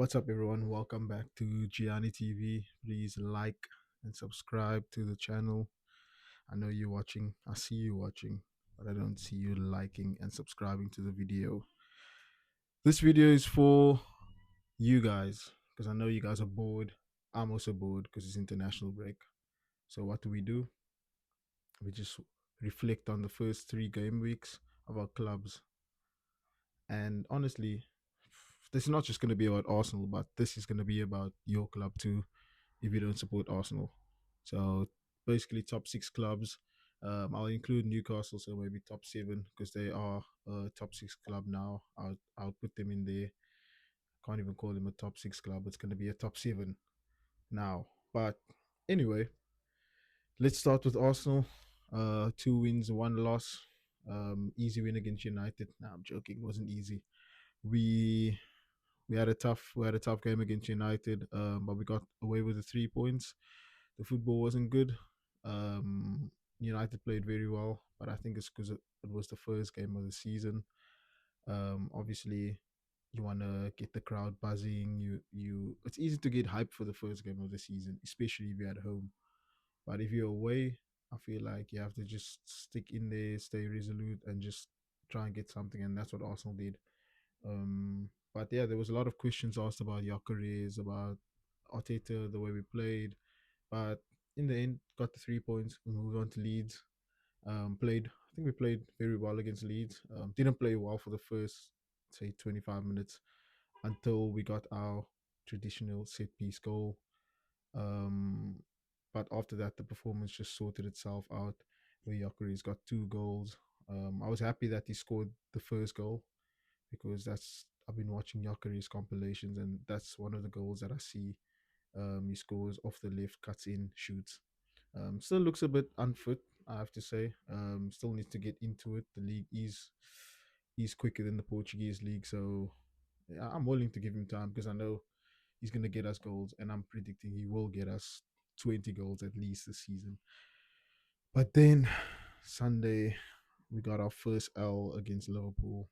What's up, everyone? Welcome back to Gianni TV. Please like and subscribe to the channel. I know you're watching, I see you watching, but I don't see you liking and subscribing to the video. This video is for you guys because I know you guys are bored. I'm also bored because it's international break. So, what do? We just reflect on the first 3 game weeks of our clubs. And honestly, this is not just going to be about Arsenal, but this is going to be about your club too if you don't support Arsenal. So basically, top 6 clubs. I'll include Newcastle, so maybe top 7 because they are a top 6 club now. I'll put them in there. Can't even call them a top 6 club. It's going to be a top 7 now. But anyway, let's start with Arsenal. 2 wins, 1 loss. Easy win against United. Nah, I'm joking. It wasn't easy. We we had a tough game against United, but we got away with the 3 points. The football wasn't good. Um, United played very well, but I think it's because it was the first game of the season. Obviously, you want to get the crowd buzzing. It's easy to get hyped for the first game of the season, especially if you're at home. But if you're away, I feel like you have to just stick in there, stay resolute, and just try and get something. And that's what Arsenal did. But yeah, there was a lot of questions asked about Gyökeres, about Arteta, the way we played. But in the end, got the 3 points. We moved on to Leeds. I think we played very well against Leeds. Didn't play well for the first, say, 25 minutes until we got our traditional set piece goal. Um, but after that, the performance just sorted itself out. Where Gyökeres got 2 goals. I was happy that he scored the first goal because that's I've been watching Gyökeres compilations, and that's one of the goals that I see. He scores off the left, cuts in, shoots. Still looks a bit unfit, I have to say. Still needs to get into it. The league is he's quicker than the Portuguese league, so yeah, I'm willing to give him time because I know he's gonna get us goals, and I'm predicting he will get us 20 goals at least this season. But then Sunday we got our first L against Liverpool.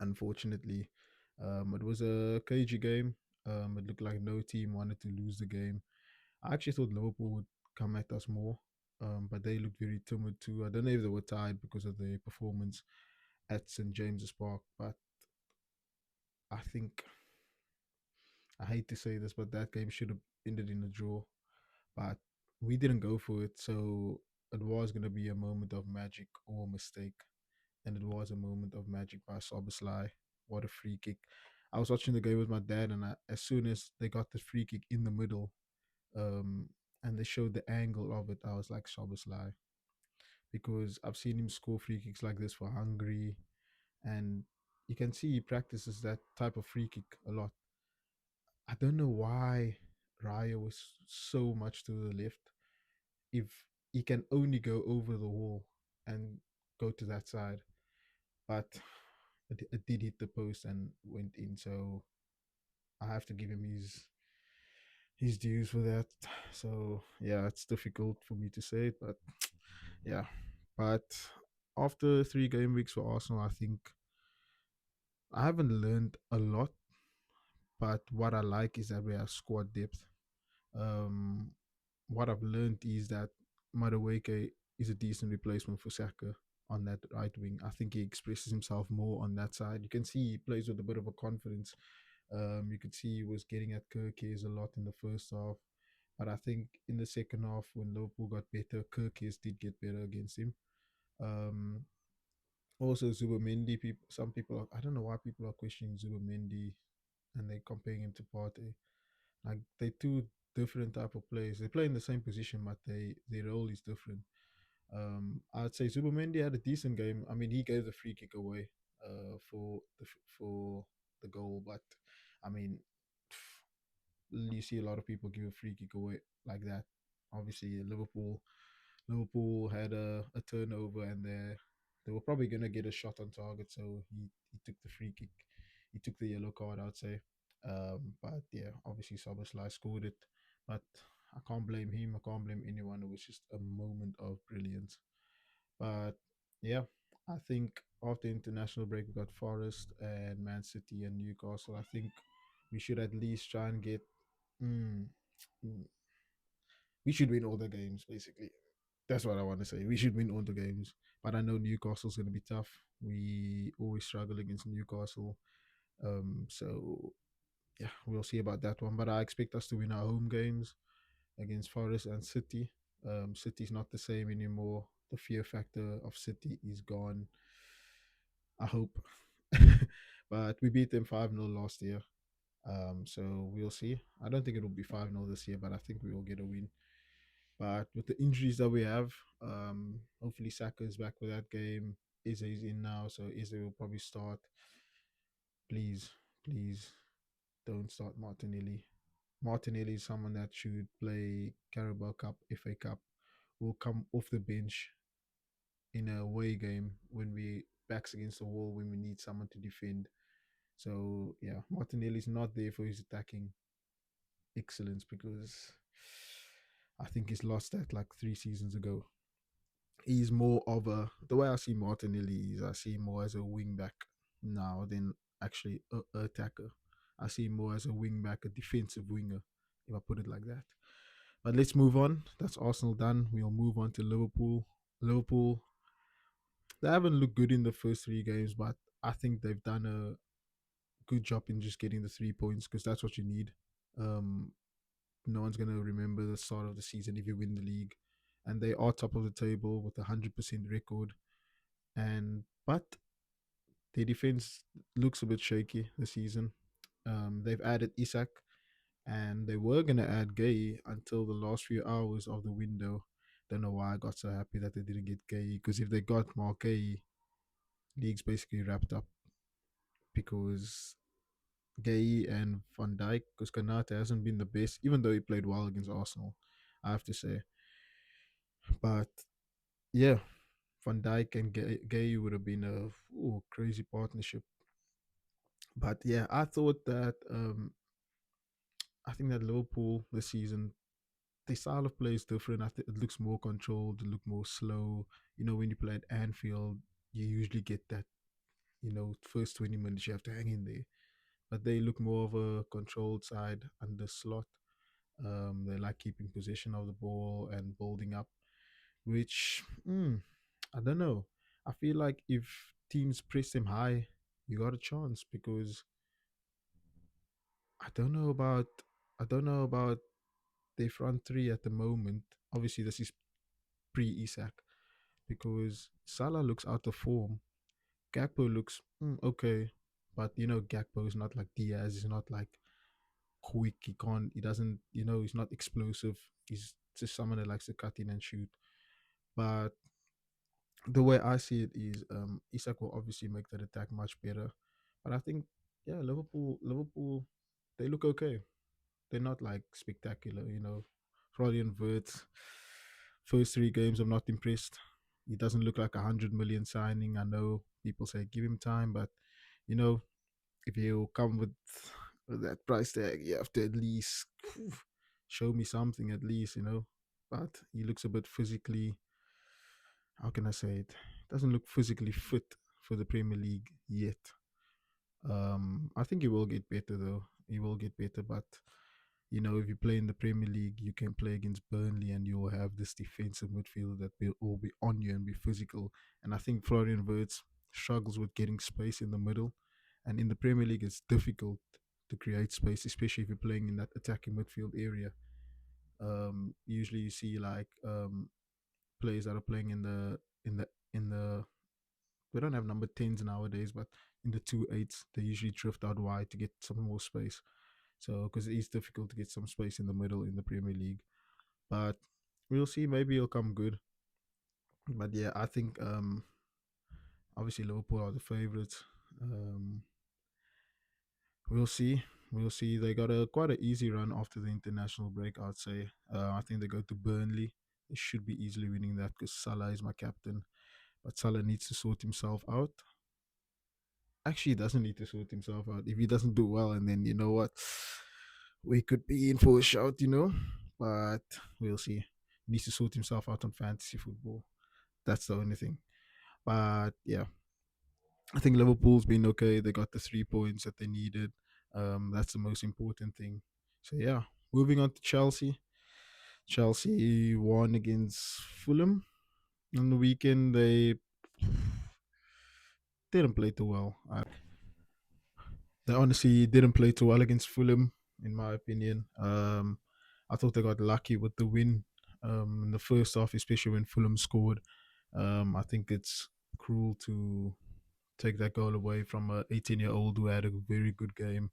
Unfortunately, it was a cagey game. It looked like no team wanted to lose the game. I actually thought Liverpool would come at us more, but they looked very timid too. I don't know if they were tired because of their performance at St James's Park, but I think I hate to say this, but that game should have ended in a draw. But we didn't go for it, so it was going to be a moment of magic or mistake, and it was a moment of magic by Soboslai. What a free kick! I was watching the game with my dad, and as soon as they got the free kick in the middle, um, and they showed the angle of it, I was like Soboslai, because I've seen him score free kicks like this for Hungary, and you can see he practices that type of free kick a lot. I don't know why Raya was so much to the left if he can only go over the wall and go to that side, but it did hit the post and went in. So I have to give him his dues for that. So yeah, it's difficult for me to say it, but yeah. But after 3 game weeks for Arsenal, I think I haven't learned a lot, but what I like is that we have squad depth. Um, what I've learned is that Madueke is a decent replacement for Saka on that right wing. I think he expresses himself more on that side. You can see he plays with a bit of a confidence. You could see he was getting at Kirkes a lot in the first half. But I think in the second half, when Liverpool got better, Kirkes did get better against him. Um, Also, Zubamendi, some people, I don't know why people are questioning Zubamendi and they're comparing him to Partey. Like they two different type of players. They play in the same position, but their role is different. I'd say Zubamendi had a decent game. I mean, he gave the free kick away for the goal, but I mean, you see a lot of people give a free kick away like that. Obviously, Liverpool had a turnover, and they were probably gonna get a shot on target. So he took the free kick. He took the yellow card, I'd say. But yeah, obviously Szoboszlai scored it, but I can't blame him. I can't blame anyone. It was just a moment of brilliance. But yeah, I think after international break we got Forest and Man City and Newcastle. I think We should at least try and get. Mm, mm, we should win all the games, basically. That's what I want to say. We should win all the games. But I know Newcastle's going to be tough. We always struggle against Newcastle. So yeah, we'll see about that one. But I expect us to win our home games against Forest and City. City's not the same anymore. The fear factor of City is gone. I hope. But we beat them 5-0 last year. So we'll see. I don't think it'll be 5-0 this year, but I think we will get a win. But with the injuries that we have, hopefully Saka is back for that game. Eze is in now, so Eze will probably start. Please, please don't start Martinelli. Martinelli is someone that should play Carabao Cup, FA Cup, will come off the bench in a away game when we backs against the wall when we need someone to defend. So yeah, Martinelli is not there for his attacking excellence because I think he's lost that like 3 seasons ago. He's more of a the way I see Martinelli is I see him more as a wing back now than actually a attacker. I see him more as a wing back, a defensive winger, if I put it like that. But let's move on. That's Arsenal done. We'll move on to Liverpool. Liverpool, they haven't looked good in the first 3 games, but I think they've done a good job in just getting the 3 points because that's what you need. Um, no one's gonna remember the start of the season if you win the league, and they are top of the table with a 100% record. And but their defense looks a bit shaky this season. They've added Isak, and they were gonna add Gay until the last few hours of the window. Don't know why I got so happy that they didn't get Gay because if they got more Gay, league's basically wrapped up because Gay and Van Dijk, because Kanata hasn't been the best, even though he played well against Arsenal, I have to say. But yeah, Van Dijk and Gay would have been a crazy partnership. But yeah, I thought that I think that Liverpool this season, the style of play is different. I think it looks more controlled, it look more slow. You know, when you play at Anfield, you usually get that, first 20 minutes you have to hang in there. But they look more of a controlled side under slot. They like keeping possession of the ball and building up, which I don't know. I feel like if teams press them high, you got a chance because I don't know about I don't know about their front three at the moment. Obviously, this is pre Isak because Salah looks out of form. Gakpo looks okay, but Gakpo is not like Diaz. He's not like quick. He can't. He doesn't. He's not explosive. He's just someone that likes to cut in and shoot. But the way I see it is, Isak will obviously make that attack much better. But I think, yeah, Liverpool, they look okay. They're not like spectacular. Florian Wirtz, first 3 games, I'm not impressed. He doesn't look like 100 million signing. I know people say give him time, but you know, if you come with that price tag, you have to at least show me something at least. But he looks a bit physically, how can I say it? Doesn't look physically fit for the Premier League yet. I think he will get better though. He will get better, but if you play in the Premier League, you can play against Burnley and you'll have this defensive midfield that will all be on you and be physical. And I think Florian Wirtz struggles with getting space in the middle. And in the Premier League, it's difficult to create space, especially if you're playing in that attacking midfield area. Usually, you see like players that are playing in the we don't have number 10s nowadays, but in the 2 8s, they usually drift out wide to get some more space. So, because it is difficult to get some space in the middle in the Premier League. But we'll see. Maybe it'll come good. But yeah, I think obviously Liverpool are the favourites. We'll see. We'll see. They got a quite an easy run after the international break, I'd say. I think they go to Burnley. They should be easily winning that because Salah is my captain. But Salah needs to sort himself out. Actually, he doesn't need to sort himself out. If he doesn't do well, and then you know what, we could be in for a shout. But we'll see. He needs to sort himself out on fantasy football. That's the only thing. But yeah, I think Liverpool's been okay. They got the 3 points that they needed. That's the most important thing. So yeah, moving on to Chelsea. Chelsea won against Fulham on the weekend. They didn't play too well. They honestly didn't play too well against Fulham, in my opinion. I thought they got lucky with the win in the first half, especially when Fulham scored. I think it's cruel to take that goal away from a 18-year-old who had a very good game.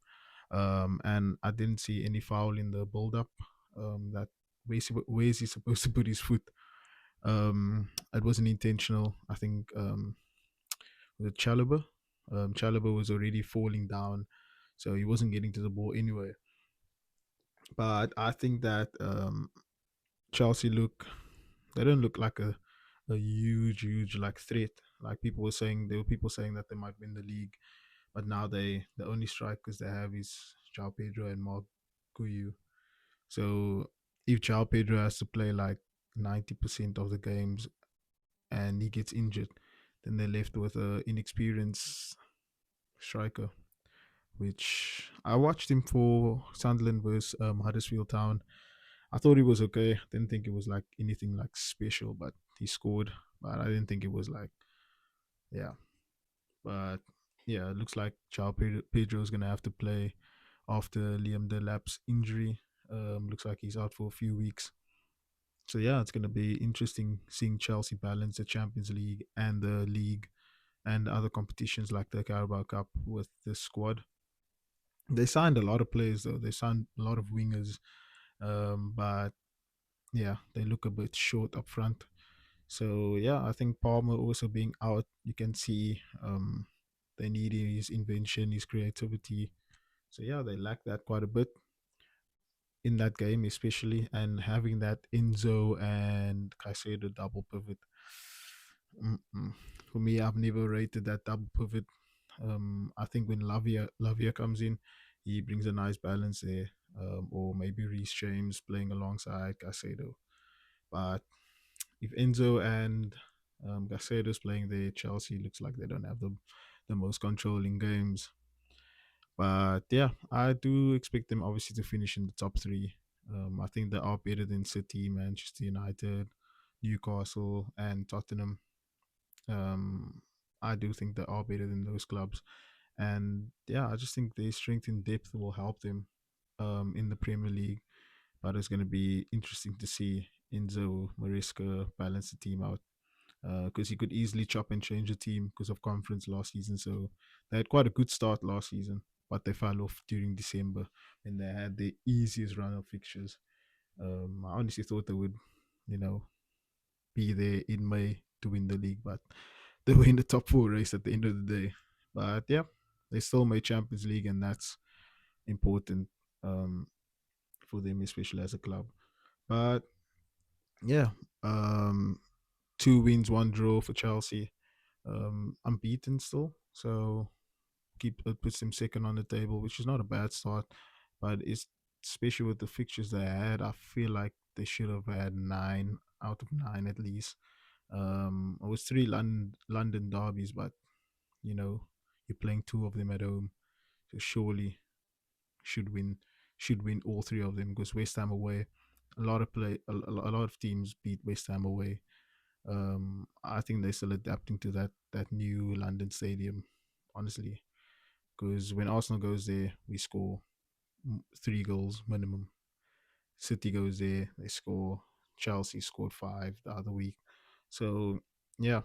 And I didn't see any foul in the build-up. That where is he supposed to put his foot? It wasn't intentional. I think with Chalobah, Chalobah was already falling down, so he wasn't getting to the ball anyway. But I think that Chelsea look they don't look like a huge like threat. Like people were saying, there were people saying that they might win the league, but now the only strikers they have is João Pedro and Mark Guyu. So if João Pedro has to play like 90% of the games and he gets injured, then they're left with a inexperienced striker. Which I watched him for Sunderland versus Huddersfield Town. I thought he was okay. Didn't think it was like anything like special, but he scored. But I didn't think it was like yeah. But yeah, it looks like Pedro is gonna have to play after Liam Delap's injury. Looks like he's out for a few weeks. So yeah, it's gonna be interesting seeing Chelsea balance the Champions League and the league and other competitions like the Carabao Cup with this squad. They signed a lot of players though. They signed a lot of wingers, but yeah, they look a bit short up front. So yeah, I think Palmer also being out, you can see they need his invention, his creativity. So yeah, they lack that quite a bit in that game, especially, and having that Enzo and Caicedo double pivot. Mm-mm. For me, I've never rated that double pivot. I think when Lavia comes in, he brings a nice balance there. Or maybe Reece James playing alongside Caicedo. But if Enzo and Caicedo's playing there, Chelsea looks like they don't have the most control in games. But yeah, I do expect them obviously to finish in the top three. I think they are better than City, Manchester United, Newcastle, and Tottenham. Um, I do think they are better than those clubs. And yeah, I just think their strength in depth will help them in the Premier League. But it's going to be interesting to see Enzo Maresca balance the team out because he could easily chop and change the team because of conference last season. So they had quite a good start last season, but they fell off during December when they had the easiest run of fixtures. I honestly thought they would, you know, be there in May to win the league, but they were in the top four race at the end of the day. But yeah, they still made Champions League, and that's important um, for them, especially as a club. But yeah, um, two wins, one draw for Chelsea. Unbeaten still, so keep it puts them second on the table, which is not a bad start. But it's especially with the fixtures they had, I feel like they should have had 9 out of 9 at least. It was three London derbies, but you know you're playing two of them at home, so surely should win should win all three of them because West Ham away. A lot of teams beat West Ham away. I think they're still adapting to that new London stadium, honestly. Because when Arsenal goes there, we score 3 goals minimum. City goes there, they score. Chelsea scored 5 the other week. So yeah,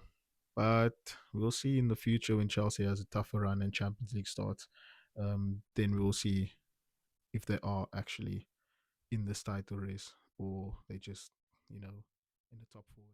but we'll see in the future when Chelsea has a tougher run and Champions League starts. Then we'll see if they are actually in this title race or they just, you know, in the top four.